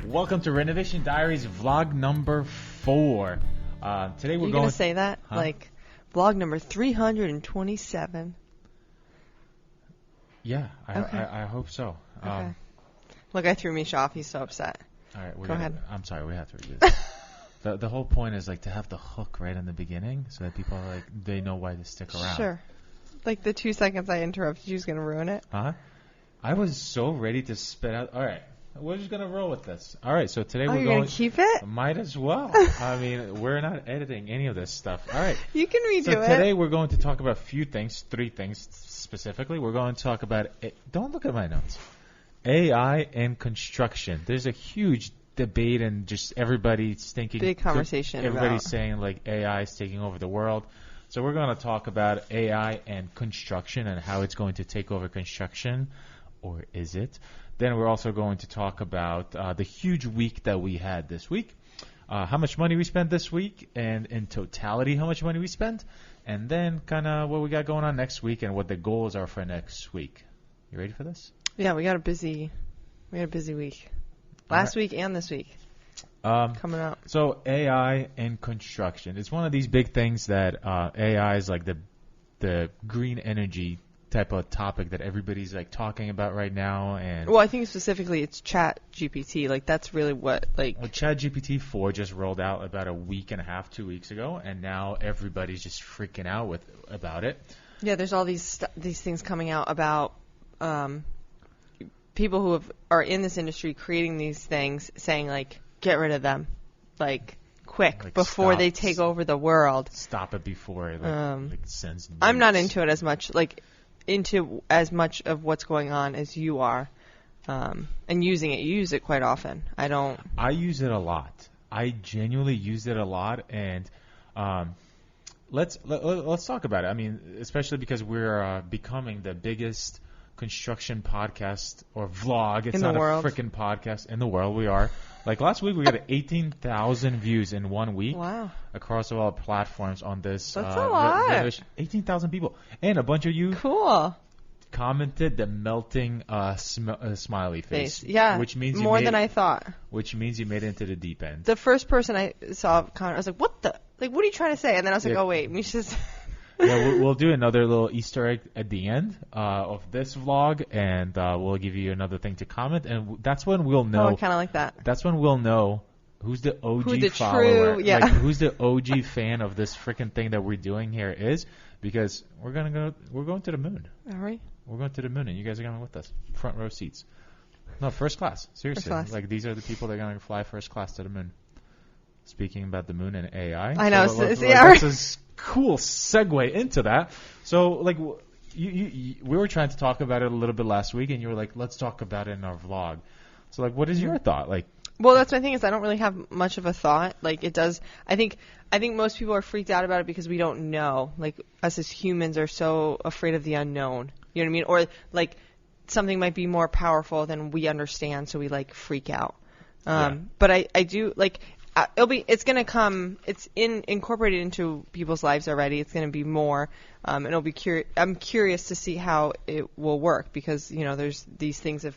Welcome to Renovation Diaries vlog number 4. Today we're going to say that? Huh? Like vlog number 327. Yeah, I hope so. Okay. Look, I threw Misha off. He's so upset. All right, go ahead. I'm sorry, we have to redo this. The whole point is like to have the hook right in the beginning so that people are like they know why to stick around. Sure. Like the 2 seconds I interrupted you is going to ruin it. I was so ready to spit out. All right. We're just going to roll with this. All right, so today we're going to keep it? Might as well. I mean, we're not editing any of this stuff. All right. You can redo it. So today we're going to talk about a few things, 3 things specifically. We're going to talk about, don't look at my notes, AI and construction. There's a huge debate and just everybody's thinking. Big conversation. Everybody's saying like AI is taking over the world. So we're going to talk about AI and construction and how it's going to take over construction, or is it? Then we're also going to talk about the huge week that we had this week, how much money we spent this week, and in totality how much money we spent, and then kind of what we got going on next week and what the goals are for next week. You ready for this? Yeah, we got a busy week. Last week and this week. Coming up. So AI and construction. It's one of these big things that AI is like the green energy type of topic that everybody's like talking about right now. And well, I think specifically it's ChatGPT. Like that's really what like. Well, ChatGPT 4 just rolled out about a week and a half, 2 weeks ago, and now everybody's just freaking out about it. Yeah, there's all these things coming out about people who are in this industry creating these things, saying like, get rid of them, like quick, like before they take over the world. Stop it before it sends nukes. I'm not into it as much, like into as much of what's going on as you are, and using it. You use it quite often. I use it a lot. I genuinely use it a lot, and let's talk about it. I mean, especially because we're becoming the biggest construction podcast or vlog. It's not a freaking podcast in the world. We are. Like last week, we got 18,000 views in 1 week. Wow. Across all platforms on this. That's a lot. 18,000 people. And a bunch of you commented the melting smiley face. Yeah, which means more than I thought. Which means you made it into the deep end. The first person I saw comment, I was like, what are you trying to say? And then I was like, oh, wait, Misha's... Yeah, we'll do another little Easter egg at the end of this vlog, and we'll give you another thing to comment, and that's when we'll know. Oh, I kind of like that. That's when we'll know who's the OG follower, like who's the OG fan of this freaking thing that we're doing here is, because we're going to the moon. All right. We're going to the moon, and you guys are going with us, front row seats. No, first class. Seriously, first class. Like these are the people that are going to fly first class to the moon. Speaking about the moon and AI, I know. That's a cool segue into that. So, like, we were trying to talk about it a little bit last week, and you were like, "Let's talk about it in our vlog." So, like, what is your thought? Like, well, that's my thing is I don't really have much of a thought. Like, it does. I think most people are freaked out about it because we don't know. Like, us as humans are so afraid of the unknown. You know what I mean? Or like something might be more powerful than we understand, so we like freak out. But I do like. It's going to come. It's incorporated into people's lives already. It's going to be more, and it'll be curious. I'm curious to see how it will work because there's these things of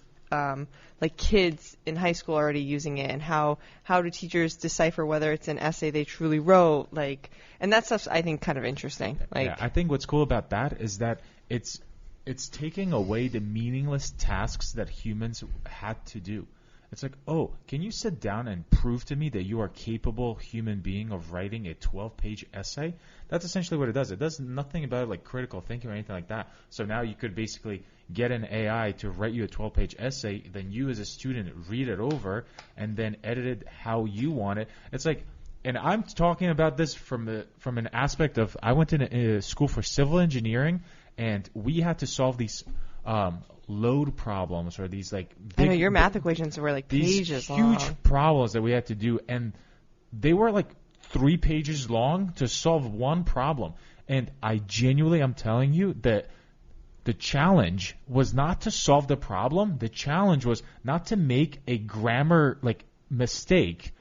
like kids in high school already using it, and how do teachers decipher whether it's an essay they truly wrote, like, and that stuff's I think kind of interesting. Like, yeah, I think what's cool about that is that it's taking away the meaningless tasks that humans had to do. It's like, oh, can you sit down and prove to me that you are a capable human being of writing a 12-page essay? That's essentially what it does. It does nothing about like critical thinking or anything like that. So now you could basically get an AI to write you a 12-page essay, then you as a student read it over and then edit it how you want it. It's like, and I'm talking about this from an aspect of I went to school for civil engineering, and we had to solve these load problems or these like big, I know your math equations were like pages long. These huge problems that we had to do, and they were like 3 pages long to solve one problem. And I genuinely, I'm telling you that the challenge was not to solve the problem. The challenge was not to make a grammar like mistake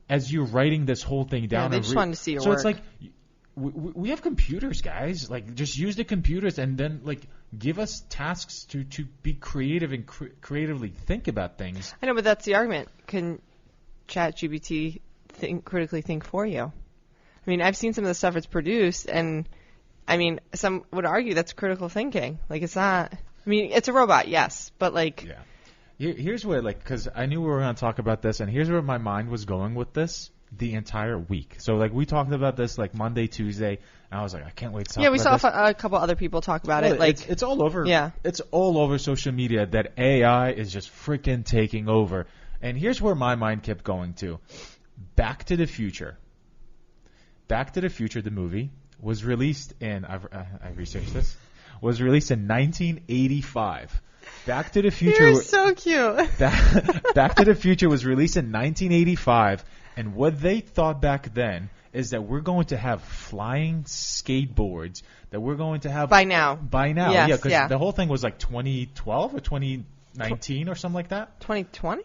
as you're writing this whole thing down. Yeah, they just wanted to see your work. So it's like we have computers, guys. Like, just use the computers and then like give us tasks to be creative and creatively think about things. I know, but that's the argument. ChatGPT critically think for you. I mean, I've seen some of the stuff it's produced, and I mean, some would argue that's critical thinking. Like, it's not. I mean, it's a robot, yes, but like. Yeah. Here's where, like, because I knew we were going to talk about this, and here's where my mind was going with this the entire week. So, like, we talked about this, like, Monday, Tuesday, and I was like, I can't wait to talk about this. Yeah, we saw a couple other people talk about it. Like, it's all over. Yeah. It's all over social media that AI is just freaking taking over. And here's where my mind kept going to. Back to the Future. Back to the Future, the movie, was released in, I researched this, was released in 1985. Back to the Future. You're so cute. Back to the Future was released in 1985, and what they thought back then is that we're going to have flying skateboards, that we're going to have... By now. Yes, yeah, because the whole thing was like 2012 or 2019 or something like that. 2020?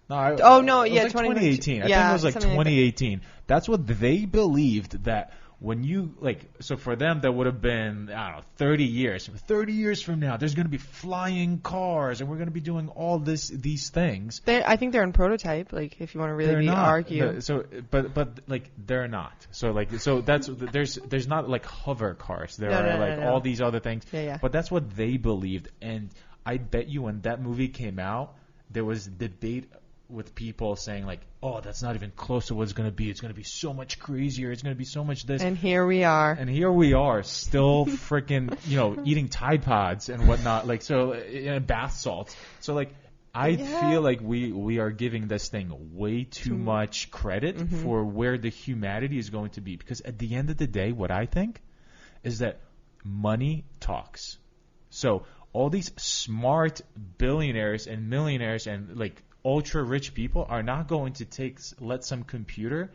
No, 2018. I think it was like 2018. That's what they believed, that when you, like, so for them, that would have been, I don't know, 30 years. 30 years from now, there's going to be flying cars, and we're going to be doing all these things. I think they're in prototype, like, if you want to really argue. But like, they're not. So, like, so that's, there's not, like, hover cars. There are all these other things. Yeah. But that's what they believed. And I bet you when that movie came out, there was debate with people saying, like, oh, that's not even close to what it's going to be. It's going to be so much crazier. It's going to be so much this. And here we are. Still freaking, eating Tide Pods and whatnot. Like, so, bath salts. So, like, I feel like we are giving this thing way too much credit for where the humanity is going to be. Because at the end of the day, what I think is that money talks. So, all these smart billionaires and millionaires and, like, ultra rich people are not going to let some computer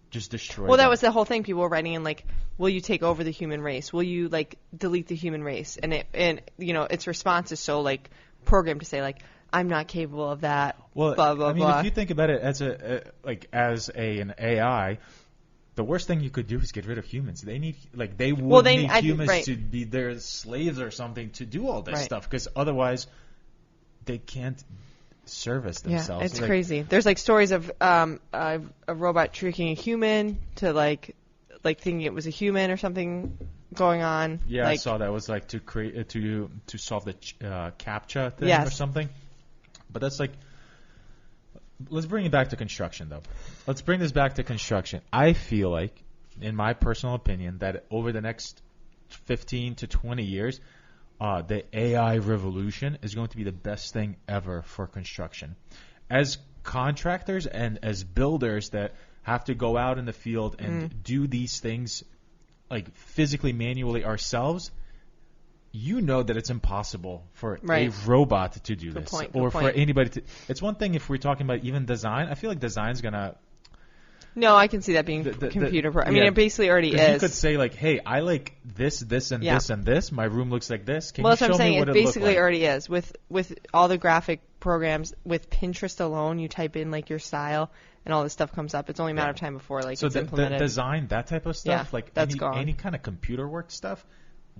just destroy them. That was the whole thing. People were writing in, like, will you take over the human race? Will you, like, delete the human race? And its response is so, like, programmed to say, like, I'm not capable of that. Well, blah blah I mean, blah. if you think about it as an AI, the worst thing you could do is get rid of humans. They need humans to be their slaves or something to do all this stuff, because otherwise they can't service themselves. Yeah, it's crazy. There's, like, stories of a robot tricking a human to like thinking it was a human or something going on. Yeah, like, I saw that. It was like to create to solve the CAPTCHA thing or something. But that's like, let's bring it back to construction, though. Let's bring this back to construction. I feel like, in my personal opinion, that over the next 15 to 20 years, the AI revolution is going to be the best thing ever for construction. As contractors and as builders that have to go out in the field and do these things, like, physically, manually ourselves, that it's impossible for a robot to do this. For anybody to. It's one thing if we're talking about even design. I feel like design's going to... No, I can see that being computer. I mean, it basically already is. You could say, like, hey, I like this, and this, and this. My room looks like this. Can you that's show what I'm saying. me what it looks like? Basically already is. With all the graphic programs, with Pinterest alone, you type in, like, your style, and all this stuff comes up. It's only a matter of time before, like, it's implemented. So the design, that type of stuff, like that's any kind of computer work stuff,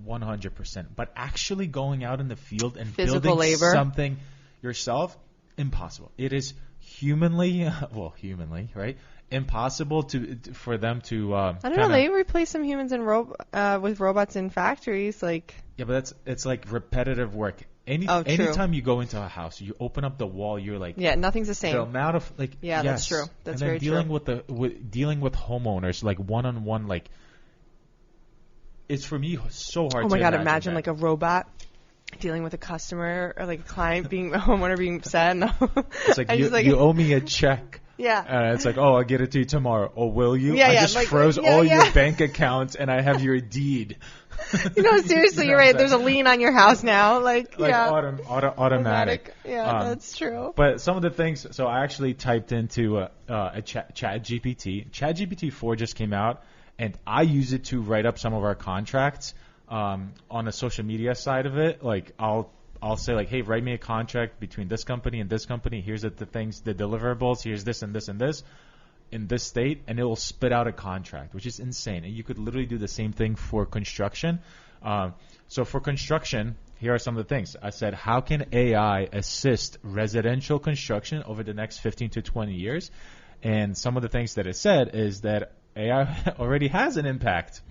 100%. But actually going out in the field and physical building labor, something yourself, impossible. It is humanly, right? Impossible for them to. I don't know. They replace some humans with robots in factories, like. Yeah, but it's like repetitive work. Anytime you go into a house, you open up the wall, you're like. Yeah, nothing's the same. The amount of, like. Yeah, yes. that's true. That's and then very true. dealing with homeowners, like, one-on-one, like. It's for me so hard. Oh my God! Imagine that. like a robot dealing with a customer or like a client a homeowner being upset. No. It's like you owe me a check. Yeah. It's like, oh, I'll get it to you tomorrow. Oh, will you? Yeah, I just froze all your bank accounts and I have your deed. Seriously, you're right. There's a lien on your house now. Automatic. Yeah, that's true. But some of the things, so I actually typed into a ChatGPT. ChatGPT 4 just came out, and I use it to write up some of our contracts on the social media side of it. Like, I'll say, like, hey, write me a contract between this company and this company. Here's the things, the deliverables. Here's this and this and this in this state, and it will spit out a contract, which is insane. And you could literally do the same thing for construction. So for construction, here are some of the things. I said, how can AI assist residential construction over the next 15 to 20 years? And some of the things that it said is that AI already has an impact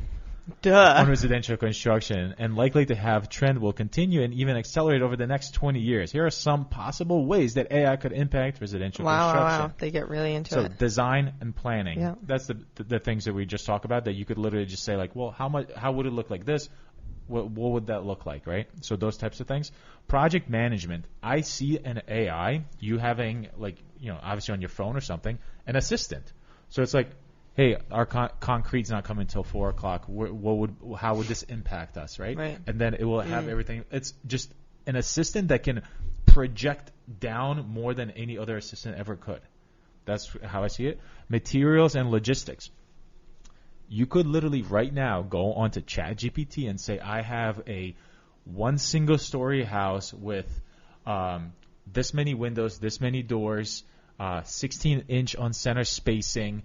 on residential construction and likely to have trend will continue and even accelerate over the next 20 years. Here are some possible ways that AI could impact residential construction. Wow. They get really into so it. Design and planning. Yeah. That's the things that we just talked about that you could literally just say like, well, how would it look like this? What would that look like, right? So those types of things. Project management. I see an AI, you having like, obviously on your phone or something, an assistant. So it's like, hey, our concrete's not coming until 4 o'clock. How would this impact us, right? And then it will have everything. It's just an assistant that can project down more than any other assistant ever could. That's how I see it. Materials and logistics. You could literally right now go onto ChatGPT and say, I have a one single story house with this many windows, this many doors, 16-inch on center spacing,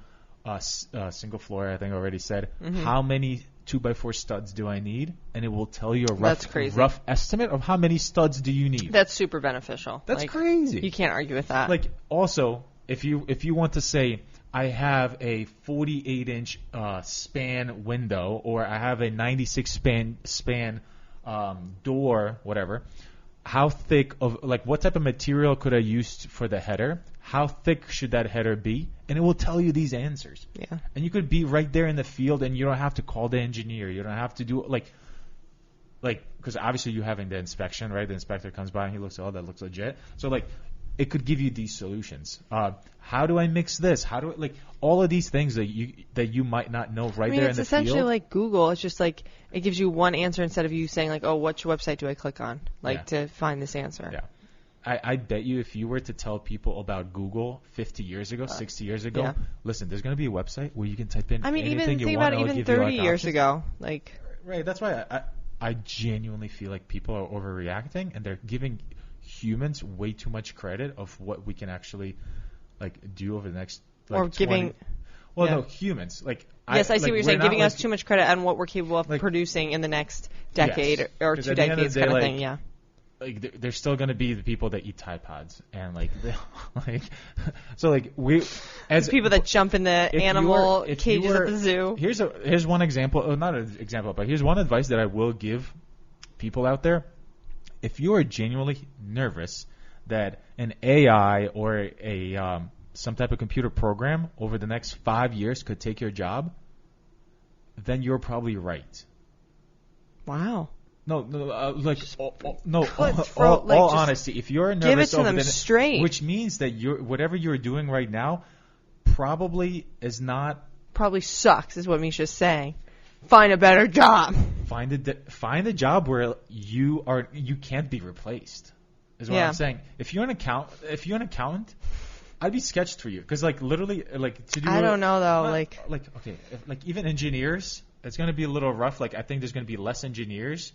single floor, I think I already said. How many 2x4 studs do I need? And it will tell you a rough estimate of how many studs do you need. That's super beneficial. That's crazy. You can't argue with that. Like also, if you want to say, I have a 48-inch span window, or I have a 96 span door, whatever. How thick of, like, what type of material could I use for the header? How thick should that header be? And it will tell you these answers. Yeah. And you could be right there in the field, and you don't have to call the engineer. You don't have to do like, because obviously you're having the inspection, right? The inspector comes by and he looks, oh, that looks legit. So like, it could give you these solutions. How do I mix this? How do I, like, all of these things that you might not know there in the field. It's essentially like Google. It's just like it gives you one answer instead of you saying like, oh, which website do I click on, to find this answer. Yeah. I bet you if you were to tell people about Google 50 years ago, 60 years ago, listen, there's going to be a website where you can type in anything you want. Even 30 years ago. Right. That's why I genuinely feel like people are overreacting, and they're giving humans way too much credit of what we can actually do over the next no, humans I see what you're saying, giving us too much credit on what we're capable of producing in the next decade or 2 decades kind of thing. Yeah. There's still going to be the people that eat Tide Pods, and we as the people that jump in the animal cages at the zoo. Here's one example, not an example, but here's one advice that I will give people out there. If you are genuinely nervous that an AI or some type of computer program over the next 5 years could take your job, then you're probably right. Wow. No, all honesty, if you're nervous give it to them straight, which means that whatever you're doing right now probably sucks, is what Misha's saying. Find a better job. Find a job where you can't be replaced. Is what I'm saying. If you're an accountant, I'd be sketched for you, because literally to do. I don't know though. Even engineers, it's going to be a little rough. I think there's going to be less engineers.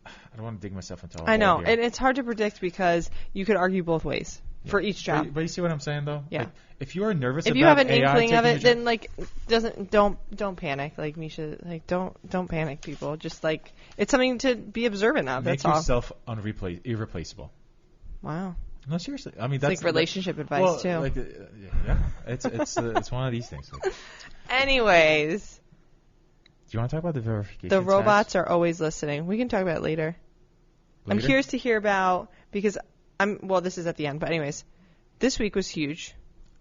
I don't want to dig myself into all. I know, and it's hard to predict because you could argue both ways for each job. But you see what I'm saying, though? Yeah. If you are nervous, if you have an inkling of it, then don't panic. Like Misha, don't panic, people. Just it's something to be observant of. Make that's all. yourself irreplaceable. Wow. No, seriously. I mean, that's like relationship advice too. It's one of these things. Anyways. Do you want to talk about the verification? The robots are always listening. We can talk about it later. I'm curious to hear about, because this is at the end, but anyways, this week was huge.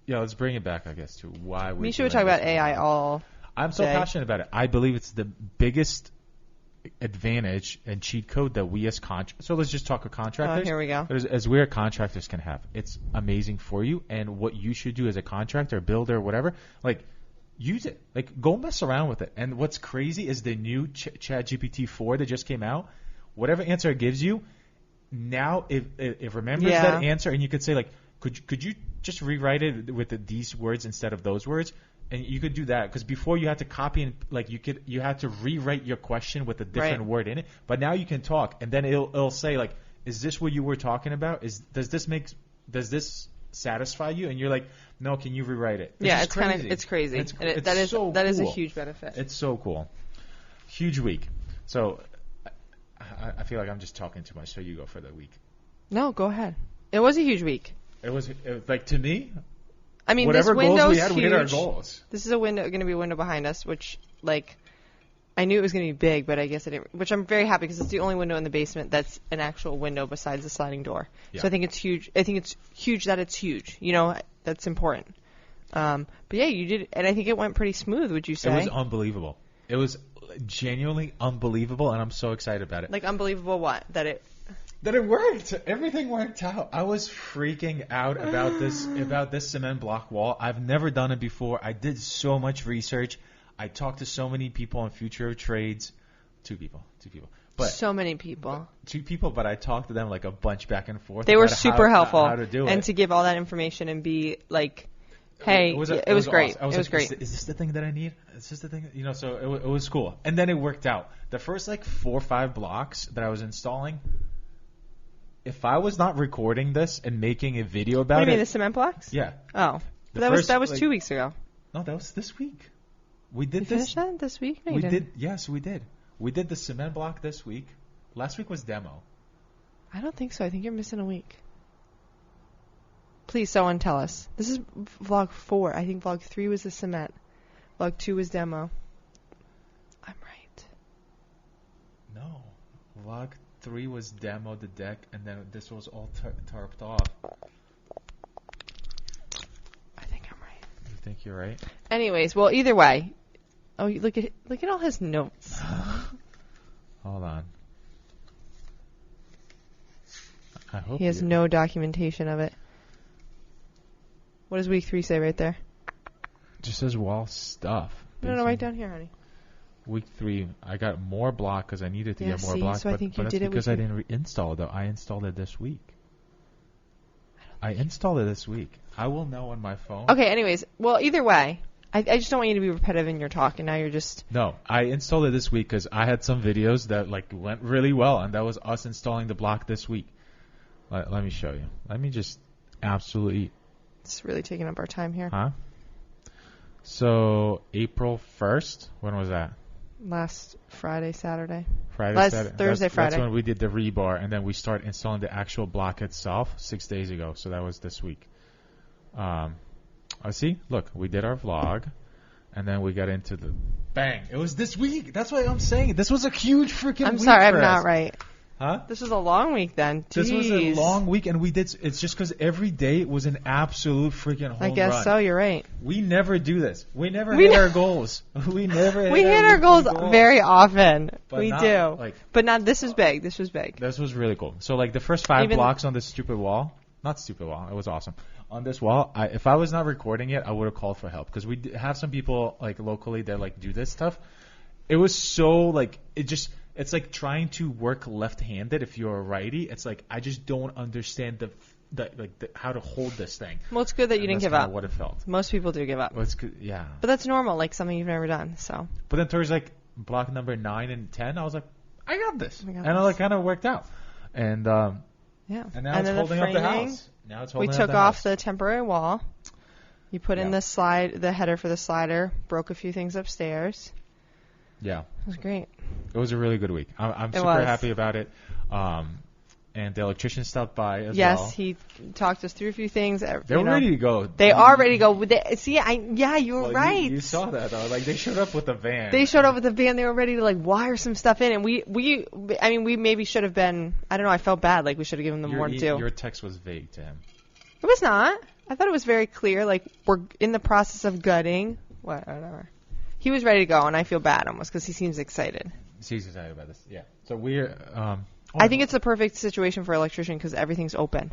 Yeah, let's bring it back, I guess, to why we. Misha would talk about AI all. I'm so passionate about it. I believe it's the biggest advantage and cheat code that we as so let's just talk of contractors. Here we go. As we as contractors can have. It's amazing for you, and what you should do as a contractor, builder, whatever, use it. Go mess around with it. And what's crazy is the new ChatGPT 4 that just came out. Whatever answer it gives you, now it remembers that answer, and you could say could you just rewrite it with these words instead of those words? And you could do that, because before you had to copy and you had to rewrite your question with a different word in it. But now you can talk, and then it'll say is this what you were talking about? Does this satisfy you? And you're like, no, can you rewrite it? It's crazy. That is a huge benefit. It's so cool. Huge week. So I feel like I'm just talking too much, so you go for the week. No, go ahead. It was a huge week. It was like, to me, I mean, whatever this window's goals we had, huge. we hit our goals. This is going to be a window behind us, which, like, I knew it was going to be big, but I guess it didn't. Which I'm very happy because it's the only window in the basement that's an actual window besides the sliding door. Yeah. So I think it's huge. I think it's huge that it's huge. You know, that's important. But yeah, you did, and I think it went pretty smooth. Would you say? It was unbelievable. It was genuinely unbelievable, and I'm so excited about it. Like, unbelievable what? That it worked. Everything worked out. I was freaking out about this cement block wall. I've never done it before. I did so much research. I talked to so many people on Future of Trades. Two people. But so many people. 2 people, but I talked to them like a bunch back and forth. They were super helpful. How to do it. And to give all that information and be like, hey, it was great. Awesome. It was great. Is this the thing that I need? Is this the thing? You know, so it was cool. And then it worked out. The first like 4 or 5 blocks that I was installing, if I was not recording this and making a video about What do you it. mean, the cement blocks? Yeah. Oh. The But first, that was like, 2 weeks ago. No, that was this week. We did You this. finished that this week? No, you We didn't. did. Yes, we did. We did the cement block this week. Last week was demo. I don't think so. I think you're missing a week. Please, someone tell us. This is vlog 4. I think vlog 3 was the cement. Vlog 2 was demo. I'm right. No. Vlog 3 was demo, the deck, and then this was all tarped off. I think I'm right. You think you're right? Anyways, well, either way. Oh, look at all his notes. Hold on. I hope He has no documentation of it. What does week 3 say right there? just says wall stuff. No, right down here, honey. Week 3, I got more block because I needed to get more block. So I think you did it because I didn't install it, though. I installed it this week. I installed it this week. I will know on my phone. Okay, anyways. Well, either way, I just don't want you to be repetitive in your talk, and now you're just... No, I installed it this week because I had some videos that like went really well, and that was us installing the block this week. Let me show you. Let me just absolutely... It's really taking up our time here. Huh? So, April 1st, when was that? Last Friday, Saturday. Saturday. Thursday, Friday. That's when we did the rebar, and then we started installing the actual block itself 6 days ago. So that was this week. I see. Look, we did our vlog, and then we got into the bang. It was this week. That's why I'm saying this was a huge freaking. I'm week sorry, for I'm us. not right. Huh? This was a long week then. Jeez. This was a long week, and we did. It's just because every day was an absolute freaking home run. I guess so. You're right. We never do this. We never hit our goals. We never. We hit our goals very often. But we not, do. like, but not. This was big. This was big. This was really cool. So like the first 5 blocks on this stupid wall, not stupid wall. It was awesome. On this wall, if I was not recording it, I would have called for help because we have some people like locally that like do this stuff. It was so like it's like trying to work left-handed if you're a righty. It's like I just don't understand how to hold this thing. Well, it's good that you didn't give up. What it felt. Most people do give up. Well, it's good, yeah. But that's normal, like something you've never done. So. But then towards like block number 9 and 10, I was like, I got this, and it like kind of worked out. And yeah. And now it's holding up the house. Now it's holding up the house. We took off the temporary wall. You put in the header for the slider. Broke a few things upstairs. Yeah. It was great. It was a really good week. I'm super happy about it. And the electrician stopped by as well. Yes, he talked us through a few things. They're ready to go. They are ready to go. You were right. You saw that though. Like they showed up with a van. They showed up with a van. They were ready to like wire some stuff in, and we maybe should have been. I don't know. I felt bad. Like we should have given them more to do. Your text was vague to him. It was not. I thought it was very clear. Like we're in the process of gutting. Whatever. He was ready to go, and I feel bad almost because he seems excited. He's excited about this. Yeah. So we're. I think it's the perfect situation for an electrician because everything's open.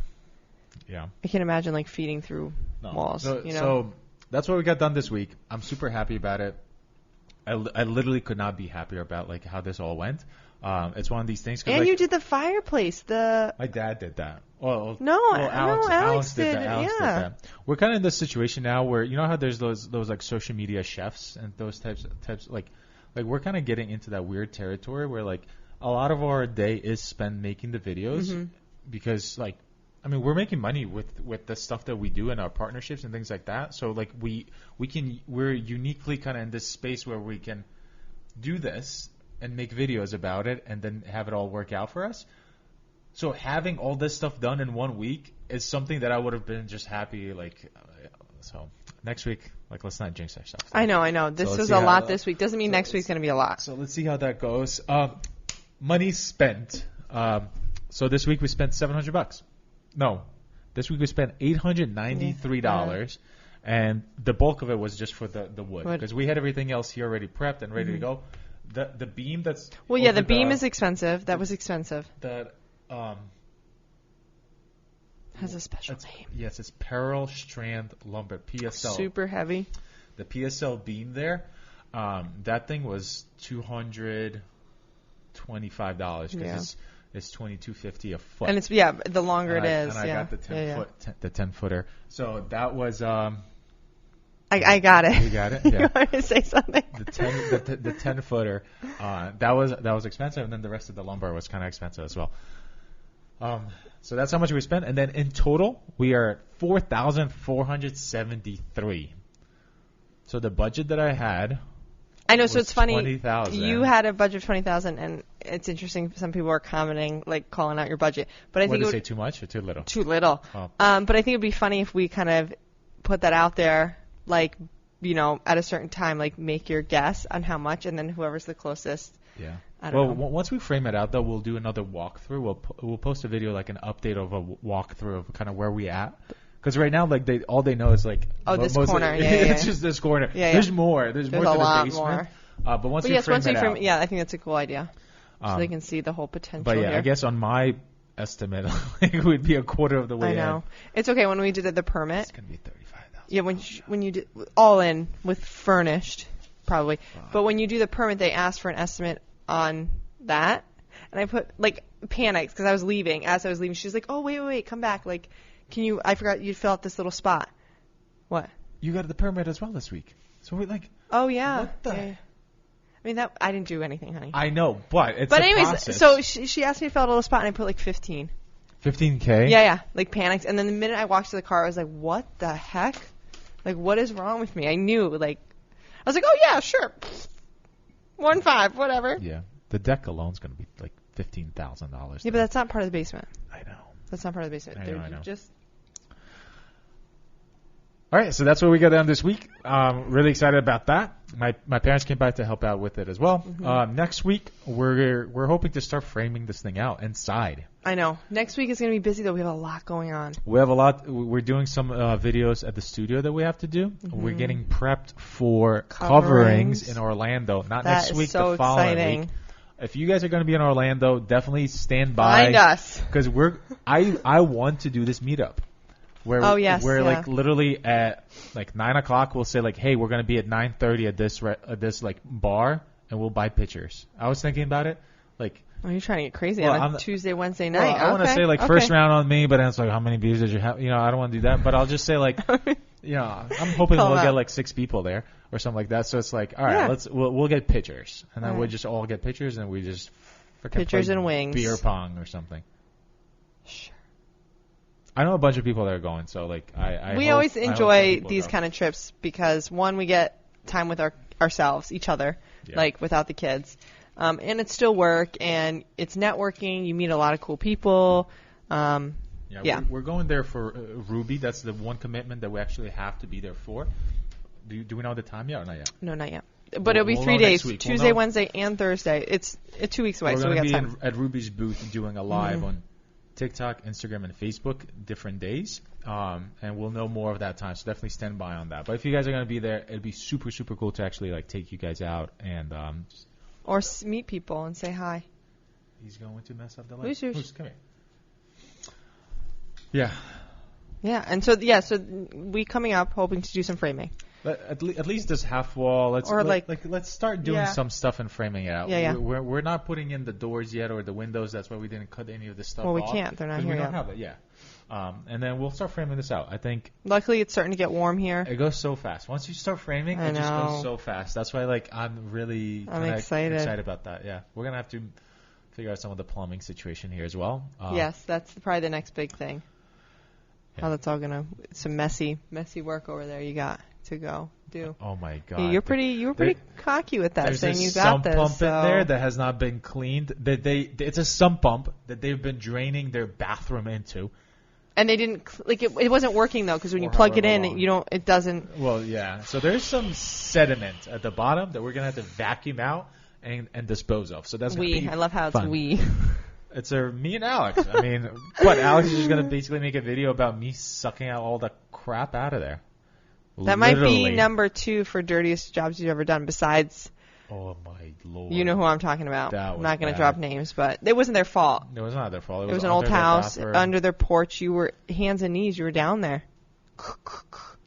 Yeah. I can't imagine like feeding through walls. So that's what we got done this week. I'm super happy about it. I literally could not be happier about like how this all went. It's one of these things. And you did the fireplace. My dad did that. Alex did that. Alex did that. We're kind of in this situation now where you know how there's those like social media chefs and those types like we're kind of getting into that weird territory where like a lot of our day is spent making the videos because like I mean we're making money with the stuff that we do in our partnerships and things like that. So like we're uniquely kind of in this space where we can do this and make videos about it and then have it all work out for us. So having all this stuff done in 1 week is something that I would have been just happy, like, so next week, like, let's not jinx ourselves. I know. This was a lot this week. Doesn't mean next week's going to be a lot. So let's see how that goes. Money spent. So this week we spent $700. No, this week we spent $893, and the bulk of it was just for the wood, because we had everything else here already prepped and ready to go. The beam that's the beam is expensive. That was expensive. That has a special name. Yes, it's Pearl Strand Lumber, PSL. Super heavy. The PSL beam there, that thing was $225 because it's $22.50 a foot. And it's the longer it is. And I got the 10 footer. So that was I got it. You got it. Yeah. You want to say something? The 10 footer. That was expensive, and then the rest of the lumber was kind of expensive as well. So that's how much we spent, and then in total we are at $4,473. So the budget that I had. I know. So it's funny. 20,000. You had a budget of 20,000, and it's interesting. Some people are commenting, like calling out your budget. But I think would they say too much or too little? Too little. Oh. But I think it'd be funny if we kind of put that out there, like, at a certain time, like make your guess on how much, and then whoever's the closest. Yeah. I don't know. Once we frame it out, though, we'll do another walkthrough. We'll post a video, like an update of a walkthrough of kind of where we at. Because right now, like all they know is like this corner. It's just this corner. Yeah. There's more. There's more a to lot the basement. More. But once we frame it out, I think that's a cool idea. So they can see the whole potential. But yeah, here. I guess on my estimate, it would be a quarter of the way. I know. It's okay when we did the permit. It's gonna be $35,000. Yeah, when you did all in with furnished, probably. But when you do the permit, they ask for an estimate on that, and I put panicked because I was leaving. As I was leaving, she's like, "Oh wait, come back! Like, can you? I forgot you'd fill out this little spot." What? You got the permit as well this week, so we're like. Oh yeah. What the? Yeah. I mean I didn't do anything, honey. I know, but it's. But a anyways, process. so she asked me to fill out a little spot, and I put like 15. 15K. Yeah, like panicked, and then the minute I walked to the car, I was like, "What the heck? Like, what is wrong with me?" I knew, I was like, "Oh yeah, sure, 1.5, whatever." Yeah. The deck alone is going to be like $15,000. Yeah, but that's not part of the basement. I know. That's not part of the basement. I know. Just. All right, so that's what we got done this week. Really excited about that. My parents came by to help out with it as well. Mm-hmm. Next week we're hoping to start framing this thing out inside. I know. Next week is going to be busy though. We have a lot going on. We have a lot. We're doing some videos at the studio that we have to do. Mm-hmm. We're getting prepped for coverings in Orlando. Not that next week, so the following exciting. week. If you guys are going to be in Orlando, definitely stand by. Find us. Because I want to do this meetup. Where we're like literally at like 9 o'clock, we'll say like, hey, we're going to be at 9:30 at this like bar, and we'll buy pictures. I was thinking about it. Like, oh, you're trying to get crazy on a Tuesday, Wednesday night. I want to say like first round on me, but then it's like, how many beers did you have? I don't want to do that. But I'll just say like, I'm hoping we'll get like 6 people there or something like that. So it's like, all right, we'll get pictures, and then we'll just all get pictures, and we just pictures and wings, beer pong or something. Sure. I know a bunch of people that are going, so like we always enjoy these kind of trips because one, we get time with ourselves, each other, like without the kids, and it's still work and it's networking. You meet a lot of cool people. We're going there for Ruby. That's the one commitment that we actually have to be there for. Do we know the time yet or not yet? No, not yet. But it'll be 3 days: Tuesday, Wednesday, and Thursday. It's 2 weeks away, so we got time. We're going to be at Ruby's booth doing a live on TikTok, Instagram, and Facebook different days, and we'll know more of that time, so definitely stand by on that. But if you guys are going to be there, it'd be super, super cool to actually like take you guys out and or meet people and say hi. He's going to mess up the light. Who's come here. Yeah, and so we coming up hoping to do some framing. At least this half wall. Let's start doing some stuff and framing it out. Yeah. We're not putting in the doors yet or the windows. That's why we didn't cut any of this stuff off. Well, we can't. They're not here yet. We yet. don't have it. Yeah. And then we'll start framing this out. I think. Luckily, it's starting to get warm here. It goes so fast. Once you start framing, it just goes so fast. That's why I'm excited about that. Yeah. We're gonna have to figure out some of the plumbing situation here as well. Yes, that's probably the next big thing. Yeah. How that's all some messy work over there you got to go. do. Oh my God. Yeah, you were pretty cocky with that, There's saying a you got sump this. pump so. in there that has not been cleaned. It's a sump pump that they've been draining their bathroom into. And they didn't it wasn't working though, because when you For plug it however in, long. it doesn't. Well, yeah. So there's some sediment at the bottom that we're gonna have to vacuum out and dispose of. So that's gonna be I love how fun. it's we. It's me and Alex. I mean, what? Alex is just gonna basically make a video about me sucking out all the crap out of there. That might Literally. be number 2 for dirtiest jobs you've ever done. Besides, Oh my Lord. you know who I'm talking about. That I'm was not going to bad. drop names, but it wasn't their fault. No, it was not their fault. It was an under old their house bathroom. under their porch. You were hands and knees. You were down there.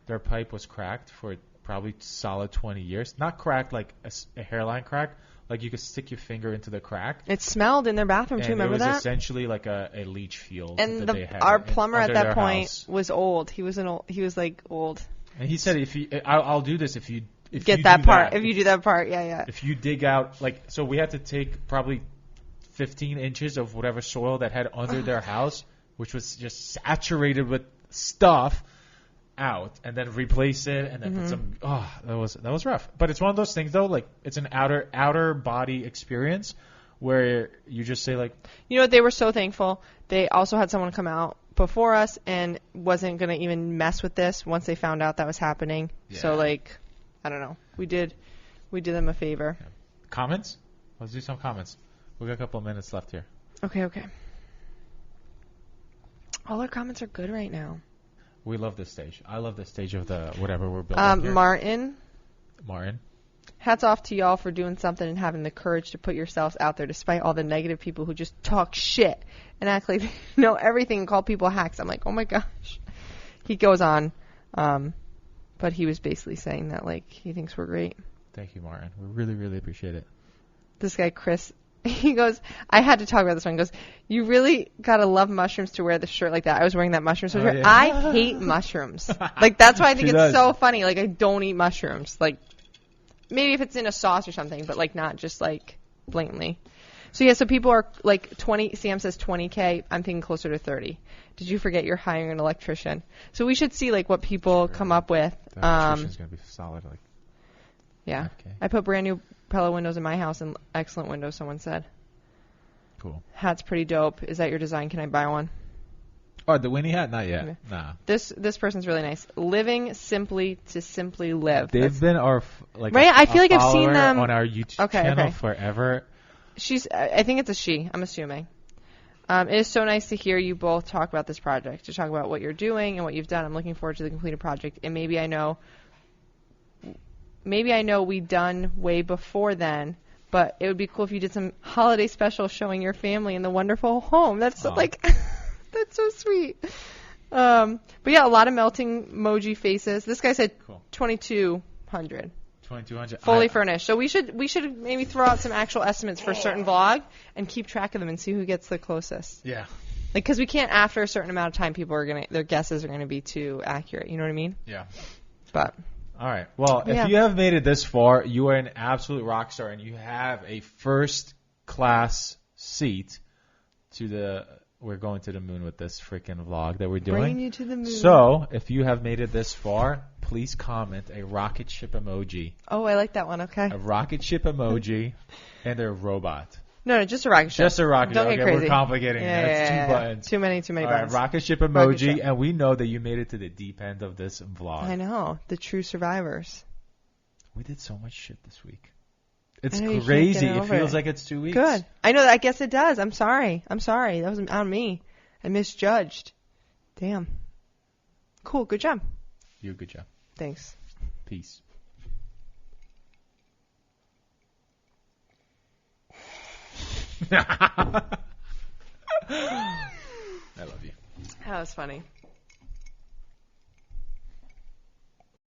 Their pipe was cracked for probably solid 20 years. Not cracked like a hairline crack. Like you could stick your finger into the crack. It smelled in their bathroom And too. Remember it was that? essentially like a leach field And that they had our plumber at under that their point house. was old. He was like old. And he said, I'll do this if you Get you that do part. that. If you do that part, yeah. If you dig out, so we had to take probably 15 inches of whatever soil that had under their house, which was just saturated with stuff, out, and then replace it, and then put some. Oh, that was rough. But it's one of those things though. Like it's an outer body experience where you just say like. You know what? They were so thankful. They also had someone come out before us and wasn't gonna even mess with this once they found out that was happening. Yeah. So like, I don't know. We did them a favor. Comments? Let's do some comments. We got a couple of minutes left here. Okay. All our comments are good right now. We love this stage. I love this stage of the whatever we're building here. Martin, Hats off to y'all for doing something and having the courage to put yourselves out there despite all the negative people who just talk shit and act like they know everything and call people hacks. I'm like, oh my gosh. He goes on, but he was basically saying that like he thinks we're great. Thank you, Martin. We really, really appreciate it. This guy, Chris, he goes, I had to talk about this one. He goes, you really got to love mushrooms to wear the shirt like that. I was wearing that mushroom sweatshirt. Yeah. I hate mushrooms. Like, that's why I think She it's does. so funny. Like, I don't eat mushrooms. Like, maybe if it's in a sauce or something, but, like, not just, like, blatantly. So, yeah, so people are, like, 20, Sam says 20K. I'm thinking closer to 30. Did you forget you're hiring an electrician? So we should see, like, what people come up with. The electrician's going to be solid. Like, Yeah. 5K. I put brand new Pella windows in my house and excellent windows, someone said. Cool. Hat's pretty dope. Is that your design? Can I buy one? Oh, the Winnie hat? Not yet. Okay. Nah. This person's really nice. Living simply to simply live. They've been our Right? I feel like I've seen follower them on our YouTube channel forever. I think it's a she. I'm assuming. It is so nice to hear you both talk about this project, to talk about what you're doing and what you've done. I'm looking forward to the completed project, and maybe I know we done way before then. But it would be cool if you did some holiday special showing your family in the wonderful home. That's so, like, that's so sweet. But yeah, a lot of melting emoji faces. This guy said Cool. 2,200. 2,200. Fully furnished. So we should maybe throw out some actual estimates for a certain vlog and keep track of them and see who gets the closest. Yeah. Like, because we can't, after a certain amount of time, their guesses are gonna be too accurate. You know what I mean? Yeah. But. All right. Well, Yeah. if you have made it this far, you are an absolute rock star, and you have a first class seat to we're going to the moon with this freaking vlog that we're doing. Bringing you to the moon. So, if you have made it this far, please comment a rocket ship emoji. Oh, I like that one. Okay. A rocket ship emoji and a robot. No, just a rocket ship. Just a rocket Don't ship. get Okay, crazy. we're complicating it. That's two buttons. Too many All right, buttons. rocket ship emoji, Rocket ship. and we know that you made it to the deep end of this vlog. I know. The true survivors. We did so much shit this week. It's I know, you can't crazy. get It over feels it. like it's 2 weeks. Good. I know that. I guess it does. I'm sorry. That was on me. I misjudged. Damn. Cool. Good job. You good job. Thanks. Peace. I love you. That was funny.